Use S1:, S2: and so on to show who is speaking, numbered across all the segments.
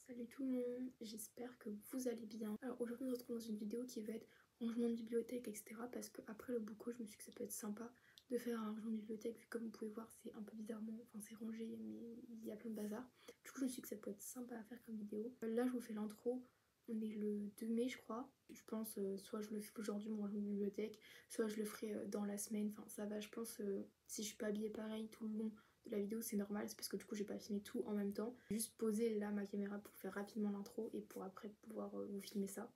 S1: Salut tout le monde, j'espère que vous allez bien. Alors aujourd'hui on se retrouve dans une vidéo qui va être rangement de bibliothèque, etc. Parce qu'après le booko, je me suis dit que ça peut être sympa de faire un rangement de bibliothèque, vu comme vous pouvez voir c'est un peu bizarrement, enfin c'est rangé mais il y a plein de bazar. Du coup je me suis dit que ça peut être sympa à faire comme vidéo. Là je vous fais l'intro, on est le 2 mai je crois. Je pense soit je le fais aujourd'hui mon rangement de bibliothèque, soit je le ferai dans la semaine. Enfin ça va, je pense si je suis pas habillée pareil tout le long de la vidéo c'est normal, c'est parce que du coup j'ai pas filmé tout en même temps. J'ai juste posé là ma caméra pour faire rapidement l'intro et pour après pouvoir vous filmer ça.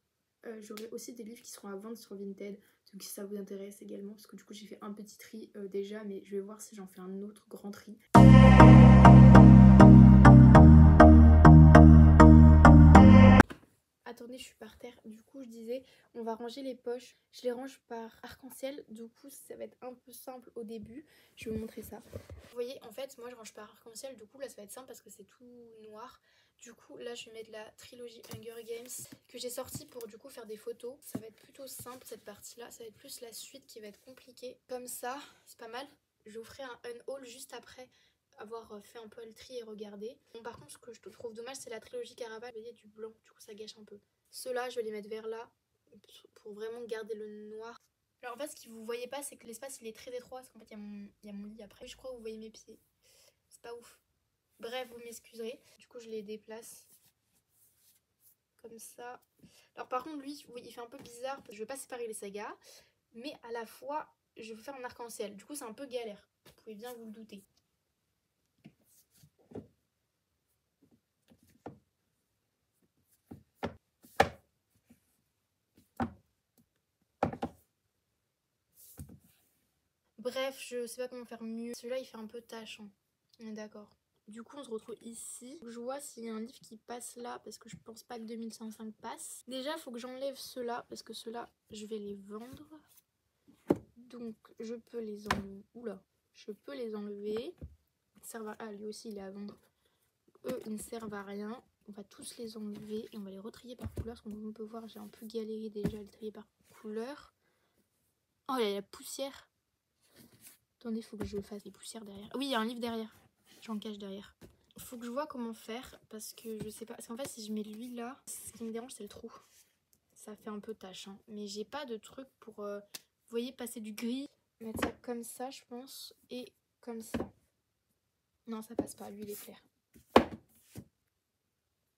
S1: J'aurai aussi des livres qui seront à vendre sur Vinted, donc si ça vous intéresse également, parce que du coup j'ai fait un petit tri déjà, mais je vais voir si j'en fais un autre grand tri. Attendez, je suis par terre. Du coup, je disais, on va ranger les poches. Je les range par arc-en-ciel. Du coup, ça va être un peu simple au début. Je vais vous montrer ça. Vous voyez, en fait, moi, je range par arc-en-ciel. Du coup, là, ça va être simple parce que c'est tout noir. Du coup, là, je vais mettre la trilogie Hunger Games que j'ai sortie pour, du coup, faire des photos. Ça va être plutôt simple, cette partie-là. Ça va être plus la suite qui va être compliquée. Comme ça, c'est pas mal. Je vous ferai un unhaul juste après avoir fait un peu le tri et regarder. Bon, par contre, ce que je trouve dommage, c'est la trilogie Caravane. Vous voyez, du blanc, du coup, ça gâche un peu. Ceux-là, je vais les mettre vers là pour vraiment garder le noir. Alors en fait, ce que vous voyez pas, c'est que l'espace il est très étroit parce qu'en fait, il y a mon lit après. Je crois que vous voyez mes pieds. C'est pas ouf. Bref, vous m'excuserez. Du coup, je les déplace comme ça. Alors par contre, lui, oui, il fait un peu bizarre parce que je veux pas séparer les sagas, mais à la fois, je veux faire un arc-en-ciel. Du coup, c'est un peu galère. Vous pouvez bien vous le douter. Bref, je sais pas comment faire mieux. Celui-là, il fait un peu tâche. On est d'accord. Du coup, on se retrouve ici. Je vois s'il y a un livre qui passe là, parce que je pense pas que 2105 passe. Déjà, il faut que j'enlève ceux-là, parce que ceux-là, je vais les vendre. Donc, je peux les enlever. Oula, je peux les enlever. Ah, lui aussi, il est à vendre. Eux, ils ne servent à rien. On va tous les enlever et on va les retrier par couleur. Parce qu'on peut voir, j'ai un peu galéré déjà à les trier par couleur. Oh, il y a la poussière. Attendez, il faut que je fasse les poussières derrière. Oui, il y a un livre derrière. J'en cache derrière. Faut que je vois comment faire parce que je sais pas. Parce qu'en fait, si je mets lui là, ce qui me dérange, c'est le trou. Ça fait un peu tâche. Hein. Mais j'ai pas de truc pour, vous voyez, passer du gris. Mettre ça comme ça, je pense. Et comme ça. Non, ça passe pas. Lui, il est clair.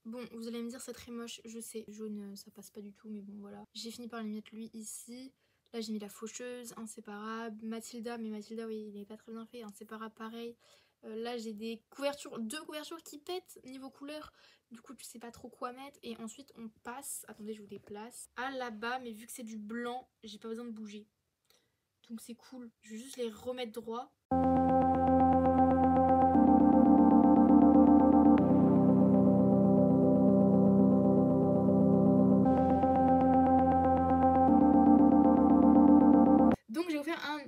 S1: Bon, vous allez me dire, c'est très moche. Je sais, jaune, ça passe pas du tout. Mais bon, voilà. J'ai fini par lui mettre lui ici. Là, j'ai mis la faucheuse, inséparable. Mathilda, mais Mathilda, oui, il est pas très bien fait. Inséparable, pareil. Là, j'ai des couvertures, 2 couvertures qui pètent niveau couleur. Du coup, tu sais pas trop quoi mettre. Et ensuite, on passe, attendez, je vous déplace, à là-bas. Mais vu que c'est du blanc, j'ai pas besoin de bouger. Donc c'est cool. Je vais juste les remettre droit. Donc j'ai offert un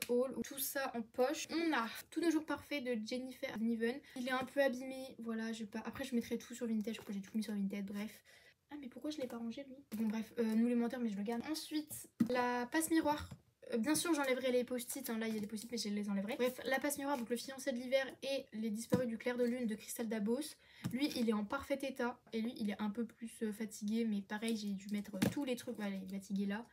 S1: haul, tout ça en poche. On a Tous nos jours parfaits de Jennifer Niven. Il est un peu abîmé, voilà, je vais pas. Après je mettrai tout sur Vinted, je crois que j'ai tout mis sur Vinted, bref. Ah mais pourquoi je l'ai pas rangé lui? Bon bref, nous les menteurs mais je le garde. Ensuite, la passe miroir. Bien sûr j'enlèverai les post-it, hein. Là il y a des post-it mais je les enlèverai. Bref, la passe miroir, donc le fiancé de l'hiver et les disparus du clair de lune de Cristal Dabos. Lui il est en parfait état et lui il est un peu plus fatigué, mais pareil j'ai dû mettre tous les trucs, voilà il est fatigué là.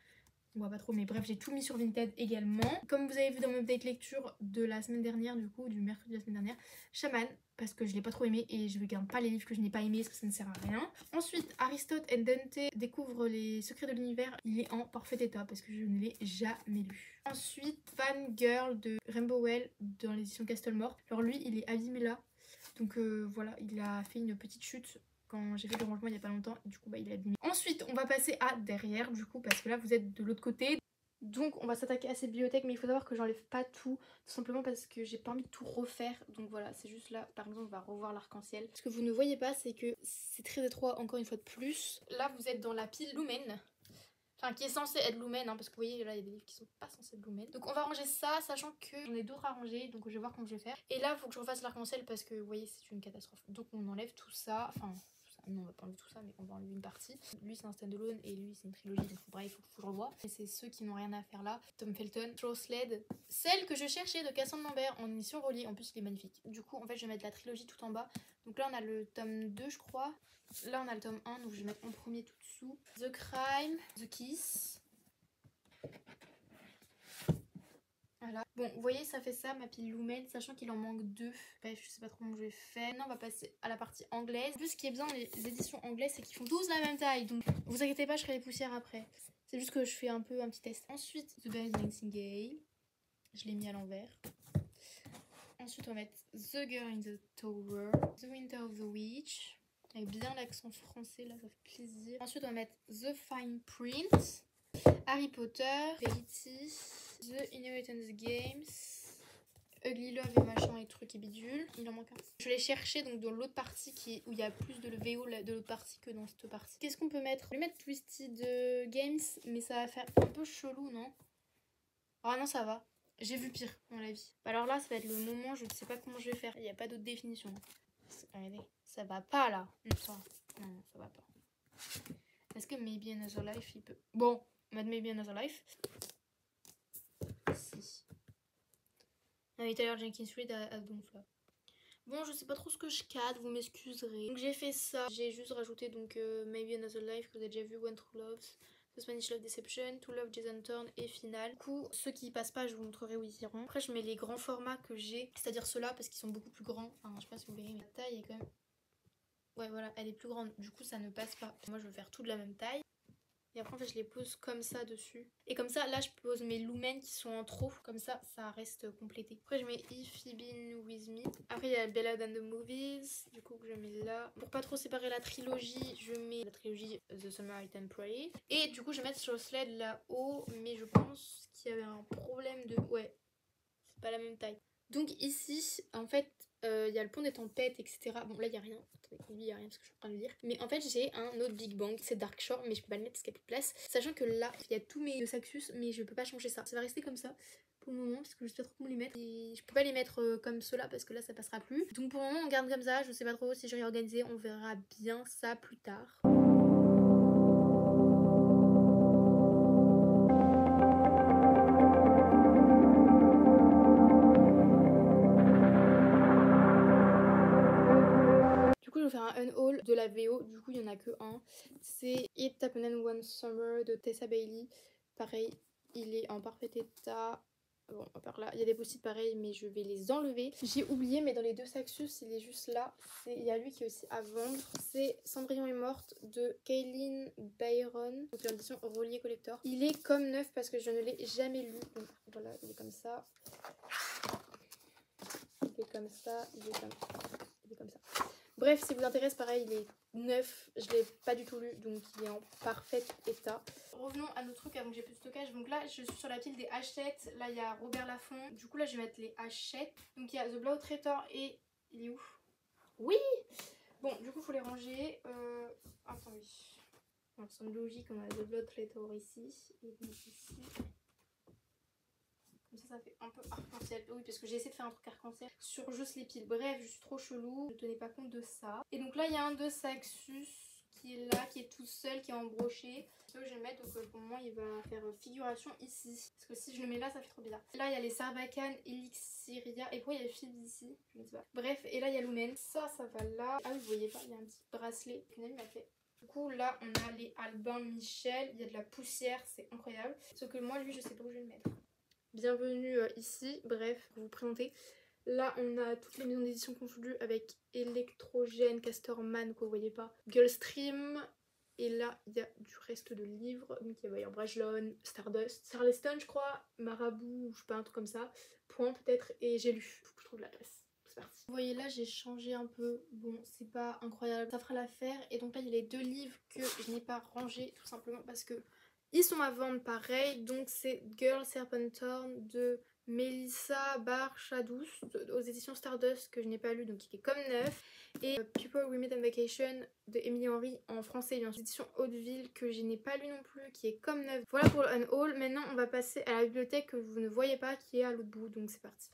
S1: On voit pas trop, mais bref, j'ai tout mis sur Vinted également. Comme vous avez vu dans mon update lecture de la semaine dernière, du coup, du mercredi de la semaine dernière, Shaman, parce que je l'ai pas trop aimé et je ne garde pas les livres que je n'ai pas aimés parce que ça ne sert à rien. Ensuite, Aristote et Dante découvrent les secrets de l'univers. Il est en parfait état parce que je ne l'ai jamais lu. Ensuite, Fangirl de Rainbow Well dans l'édition Castlemore. Alors lui, il est abîmé là. Donc voilà, il a fait une petite chute quand j'ai fait le rangement il n'y a pas longtemps, du coup bah, il est abîmé. Ensuite on va passer à derrière du coup parce que là vous êtes de l'autre côté. Donc on va s'attaquer à cette bibliothèque, mais il faut savoir que j'enlève pas tout simplement parce que j'ai pas envie de tout refaire. Donc voilà, c'est juste là, par exemple on va revoir l'arc-en-ciel. Ce que vous ne voyez pas c'est que c'est très étroit encore une fois de plus. Là vous êtes dans la pile Lumen. Enfin, qui est censé être Lumen, hein, parce que vous voyez, là, il y a des livres qui sont pas censés être Lumen. Donc on va ranger ça, sachant que j'en ai d'autres à ranger, donc je vais voir comment je vais faire. Et là, il faut que je refasse l'arc-en-ciel parce que, vous voyez, c'est une catastrophe. Donc on enlève tout ça, enfin, non, on va pas enlever tout ça, mais on va enlever une partie. Lui c'est un standalone et lui c'est une trilogie, donc bref, il faut que je le revoie. Et c'est ceux qui n'ont rien à faire là. Tom Felton, Straw Sled, celle que je cherchais de Cassandre Lambert en émission reliée, en plus il est magnifique. Du coup en fait je vais mettre la trilogie tout en bas. Donc là on a le tome 2 je crois. Là on a le tome 1, donc je vais mettre en premier tout dessous. The Crime, The Kiss. Voilà. Bon, vous voyez, ça fait ça, ma pile Lumen, sachant qu'il en manque 2. Bref, je sais pas trop comment je vais faire. Maintenant, on va passer à la partie anglaise. En plus, ce qui est bien dans les éditions anglaises, c'est qu'ils font tous la même taille. Donc, vous inquiétez pas, je ferai les poussières après. C'est juste que je fais un peu un petit test. Ensuite, The Buried Nightingale. Je l'ai mis à l'envers. Ensuite, on va mettre The Girl in the Tower. The Winter of the Witch. Avec bien l'accent français, là, ça fait plaisir. Ensuite, on va mettre The Fine Print. Harry Potter. Verity. The Inheritance Games, Ugly Love et machin et trucs et bidules. Il en manque un. Je l'ai cherché donc dans l'autre partie où il y a plus de VO de l'autre partie que dans cette partie. Qu'est-ce qu'on peut mettre? Je vais mettre Twisted Games, mais ça va faire un peu chelou, non? Ah non, ça va. J'ai vu pire dans la vie. Alors là, ça va être le moment, je ne sais pas comment je vais faire. Il n'y a pas d'autre définition. Regardez, ça va pas là. Non, ça va pas. Est-ce que Maybe Another Life, il peut... Bon, on va mettre Maybe Another Life. Si. Taylor Jenkins Reid à Donfla. Bon, je sais pas trop ce que je cadre, vous m'excuserez. Donc j'ai fait ça. J'ai juste rajouté donc Maybe Another Life que vous avez déjà vu, One True Love, The Spanish Love Deception, To Love Jason Thorne et Final. Du coup, ceux qui passent pas, je vous montrerai où ils iront. Après, je mets les grands formats que j'ai, c'est-à-dire ceux-là parce qu'ils sont beaucoup plus grands. Enfin, je sais pas si vous verrez, mais la taille est quand même... Ouais, voilà, elle est plus grande. Du coup, ça ne passe pas. Moi, je veux faire tout de la même taille. Et après en fait je les pose comme ça dessus. Et comme ça là je pose mes lumens qui sont en trop. Comme ça ça reste complété. Après je mets If You Been With Me. Après il y a Bella Than The Movies. Du coup que je mets là. Pour pas trop séparer la trilogie, je mets la trilogie The Summer I Temporary. Et du coup je vais mettre Straw Sled là-haut. Mais je pense qu'il y avait un problème de... Ouais, c'est pas la même taille. Donc ici en fait il y a le pont des tempêtes, etc. Bon là il y a rien. Il n'y a rien parce que je suis en train de lire. Mais en fait j'ai un autre Big Bang, c'est Dark Shore, mais je peux pas le mettre parce qu'il n'y a plus de place. Sachant que là il y a tous mes Saxus, mais je peux pas changer ça. Ça va rester comme ça pour le moment parce que je sais pas trop comment les mettre. Et je peux pas les mettre comme cela parce que là ça passera plus. Donc pour le moment on garde comme ça, je sais pas trop si je vais réorganiser, on verra bien ça plus tard. Je vais faire un unhaul de la VO, du coup il n'y en a que un. C'est It Happened One Summer de Tessa Bailey. Pareil, il est en parfait état. Bon, par là, il y a des post-it pareils, mais je vais les enlever. J'ai oublié, mais dans les deux Saxus, il est juste là. Il y a lui qui est aussi à vendre. C'est Cendrillon est morte de Kaylin Byron, donc l'édition Relié Collector. Il est comme neuf parce que je ne l'ai jamais lu. Donc voilà, il est comme ça. Il est comme ça. Il est comme ça. Bref, si vous intéresse, pareil, il est neuf, je l'ai pas du tout lu, donc il est en parfait état. Revenons à nos trucs avant que j'ai plus de stockage. Donc là, je suis sur la pile des Hachette. Là, il y a Robert Laffont. Du coup, là, je vais mettre les Hachette. Donc il y a The Blood Traitor et... Il est où? Oui! Bon, du coup, il faut les ranger. Attends, oui. Ça semble logique, on a The Blood Traitor ici. Et ici. Comme ça fait un peu arc-en-ciel. Oui, parce que j'ai essayé de faire un truc arc-en-ciel sur juste les piles. Bref, je suis trop chelou. Je tenais pas compte de ça. Et donc là, il y a un de Saxus qui est là, qui est tout seul, qui est embroché. Ce que je vais mettre, donc pour le moment, il va faire figuration ici. Parce que si je le mets là, ça fait trop bizarre. Là, il y a les Sarbacane, Elixiria. Et pourquoi il y a Philips ici? Je ne sais pas. Bref, et là, il y a Lumen. Ça va là. Ah oui, vous voyez pas, il y a un petit bracelet qu'une amie m'a fait. Du coup, là, on a les Albin Michel. Il y a de la poussière, c'est incroyable. Sauf que moi, lui, je sais pas où je vais le mettre. Bienvenue ici, bref, pour vous présenter. Là, on a toutes les maisons d'édition confondues avec Electrogène, Casterman, que vous voyez pas, Girlstream. Et là, il y a du reste de livres. Donc, il va y avoir Brajlon, Stardust, Charleston, je crois, Marabout, je sais pas, un truc comme ça. Point, peut-être. Et j'ai lu. Faut que je trouve la place. C'est parti. Vous voyez, là, j'ai changé un peu. Bon, c'est pas incroyable. Ça fera l'affaire. Et donc, là, il y a les deux livres que je n'ai pas rangés, tout simplement parce que ils sont à vendre pareil. Donc, c'est Girl Serpentorn de Melissa Barchadous aux éditions Stardust que je n'ai pas lu, donc qui est comme neuf. Et People We Met on Vacation de Emily Henry en français, bien sûr, édition Hauteville que je n'ai pas lu non plus, qui est comme neuf. Voilà pour le unhaul. Maintenant, on va passer à la bibliothèque que vous ne voyez pas, qui est à l'autre bout, donc c'est parti.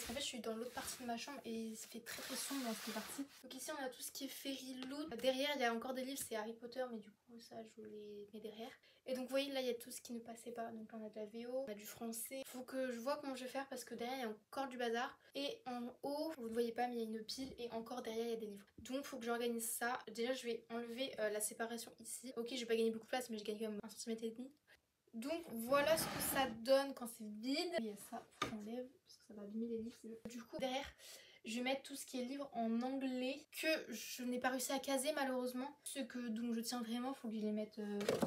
S1: parce qu'en fait je suis dans l'autre partie de ma chambre et ça fait très très sombre dans cette partie. Donc ici on a tout ce qui est Fairy Loot. Derrière il y a encore des livres, c'est Harry Potter, mais du coup ça je les mets derrière. Et donc vous voyez là il y a tout ce qui ne passait pas. Donc là on a de la VO, on a du français. Faut que je vois comment je vais faire parce que derrière il y a encore du bazar. Et en haut, vous ne voyez pas mais il y a une pile et encore derrière il y a des livres. Donc faut que j'organise ça. Déjà je vais enlever la séparation ici. Ok, je vais pas gagner beaucoup de place mais je gagne quand même 1,5 cm. Donc voilà ce que ça donne quand c'est vide. Il y a ça, faut qu'on enlève parce que ça va abîmer les livres. Du coup derrière je vais mettre tout ce qui est livre en anglais que je n'ai pas réussi à caser malheureusement. Ce que dont je tiens vraiment, faut que je les mette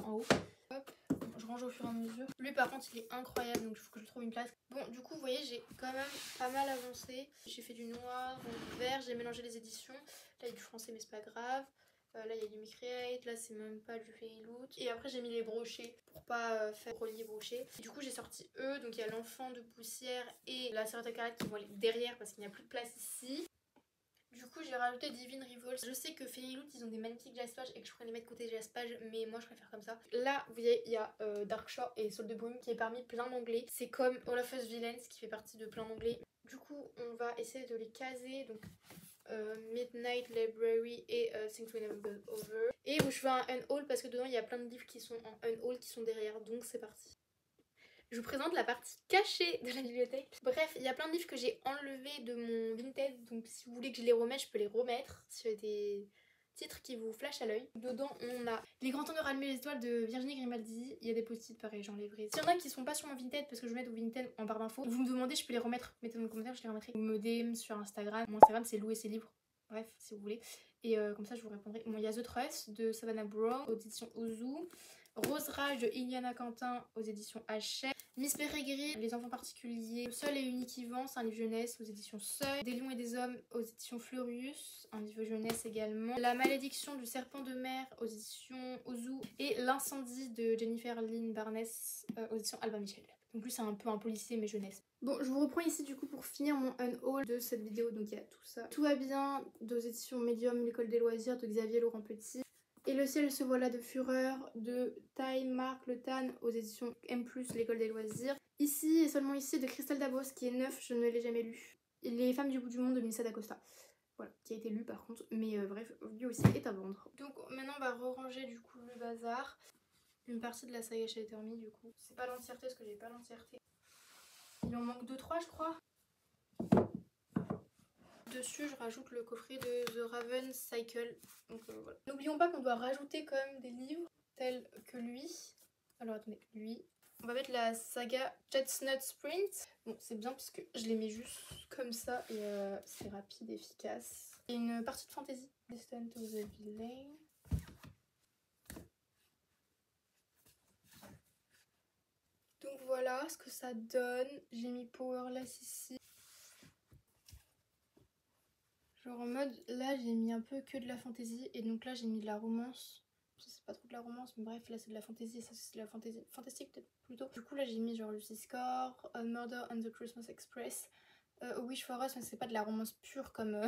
S1: en haut. Hop, je range au fur et à mesure. Lui par contre il est incroyable donc il faut que je trouve une place. Bon du coup vous voyez j'ai quand même pas mal avancé. J'ai fait du noir, du vert, j'ai mélangé les éditions. Là il y a du français mais c'est pas grave. Là il y a du Micreate, là c'est même pas du Fairy Loot. Et après j'ai mis les brochets pour pas faire relier brochets. Du coup j'ai sorti eux, donc il y a l'enfant de poussière et la sœur de Carrette qui vont aller derrière parce qu'il n'y a plus de place ici. Du coup j'ai rajouté Divine Revolt. Je sais que Fairy Loot ils ont des magnifiques Jaspage et que je pourrais les mettre côté Jaspage, mais moi je préfère comme ça. Là vous voyez il y a Dark Shore et Sol de Brume qui est parmi plein d'anglais. C'est comme All of Us Villains qui fait partie de plein d'anglais. Du coup on va essayer de les caser. Donc Midnight Library et Things We Never Got Over. Et je fais un unhaul parce que dedans il y a plein de livres qui sont en unhaul qui sont derrière, donc c'est parti. Je vous présente la partie cachée de la bibliothèque. Bref, il y a plein de livres que j'ai enlevés de mon Vinted, donc si vous voulez que je les remette, je peux les remettre. S'il y a des titres qui vous flashent à l'œil. Dedans on a Les Grands Temps de rallumer les étoiles de Virginie Grimaldi. Il y a des post-it pareil, j'enlèverai. S'il y en a qui sont pas sur mon Vinted parce que je vais mettre au Vinted en barre d'infos, vous me demandez, je peux les remettre. Mettez dans les commentaires, je les remettrai. Vous me DM sur Instagram. Mon Instagram c'est louer ses livres. Bref, si vous voulez. Et comme ça je vous répondrai. Bon, il y a The Trust de Savannah Brown aux éditions Ozu. Rose Rage de Iliana Quentin aux éditions Hachette. Miss Peregrine, Les Enfants Particuliers, Seul et Unique Yvan, c'est un livre jeunesse aux éditions Seuil. Des Lions et des Hommes aux éditions Fleurius, un livre jeunesse également. La Malédiction du Serpent de Mer aux éditions Ozu. Et L'incendie de Jennifer Lynn Barnes aux éditions Albin Michel. Donc lui c'est un peu un policier mais jeunesse. Bon, je vous reprends ici du coup pour finir mon unhaul de cette vidéo. Donc il y a tout ça. Tout va bien aux éditions Medium, L'école des loisirs de Xavier Laurent Petit. Et le ciel se voilà de fureur de Time Marc Le Tan aux éditions M+, L'école des loisirs. Ici et seulement ici de Christelle Dabos qui est neuf, je ne l'ai jamais lu. Les femmes du bout du monde de Melissa d'Acosta. Voilà, qui a été lu par contre, mais bref, lui aussi est à vendre. Donc maintenant on va ranger du coup le bazar. Une partie de la saga chez Ettermy du coup. C'est pas l'entièreté parce que j'ai pas l'entièreté. Il en manque 2-3 je crois. Dessus je rajoute le coffret de The Raven Cycle. Donc voilà. N'oublions pas qu'on doit rajouter quand même des livres tels que lui. Alors attendez, lui. On va mettre la saga Chestnut Sprint. Bon c'est bien parce que je les mets juste comme ça et c'est rapide, efficace. Et une partie de fantasy. Descent of the Villain. Donc voilà ce que ça donne. J'ai mis Powerless ici. Genre en mode, là j'ai mis un peu que de la fantasy et donc là j'ai mis de la romance. C'est pas trop de la romance mais bref là c'est de la fantasy et ça c'est de la fantasy fantastique peut-être plutôt. Du coup là j'ai mis genre Lucy Score, A Murder on the Christmas Express, A Wish for Us mais c'est pas de la romance pure comme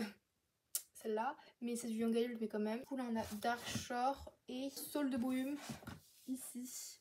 S1: celle-là. Mais c'est du young adult mais quand même. Du coup là on a Dark Shore et Sol de Brume ici.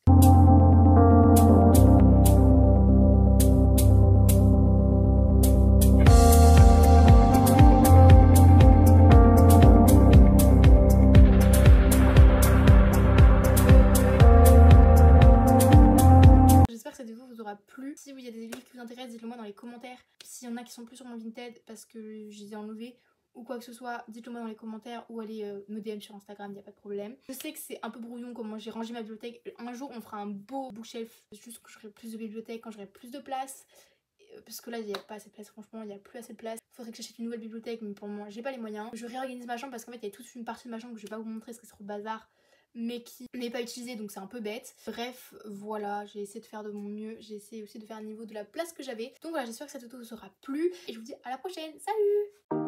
S1: Plu. Si il y a des livres qui vous intéressent, dites-le moi dans les commentaires. S'il y en a qui sont plus sur mon Vinted parce que je les ai enlevés ou quoi que ce soit, dites-le moi dans les commentaires ou allez me DM sur Instagram, il n'y a pas de problème. Je sais que c'est un peu brouillon comment j'ai rangé ma bibliothèque. Un jour on fera un beau bookshelf, juste quand j'aurai plus de bibliothèque, quand j'aurai plus de place. Parce que là il n'y a pas assez de place, franchement il n'y a plus assez de place. Faudrait que j'achète une nouvelle bibliothèque mais pour moi j'ai pas les moyens. Je réorganise ma chambre parce qu'en fait il y a toute une partie de ma chambre que je vais pas vous montrer parce que c'est trop bazar, mais qui n'est pas utilisé donc c'est un peu bête. Bref voilà, j'ai essayé de faire de mon mieux, j'ai essayé aussi de faire un niveau de la place que j'avais. Donc voilà, j'espère que cette photo vous aura plu et je vous dis à la prochaine, salut!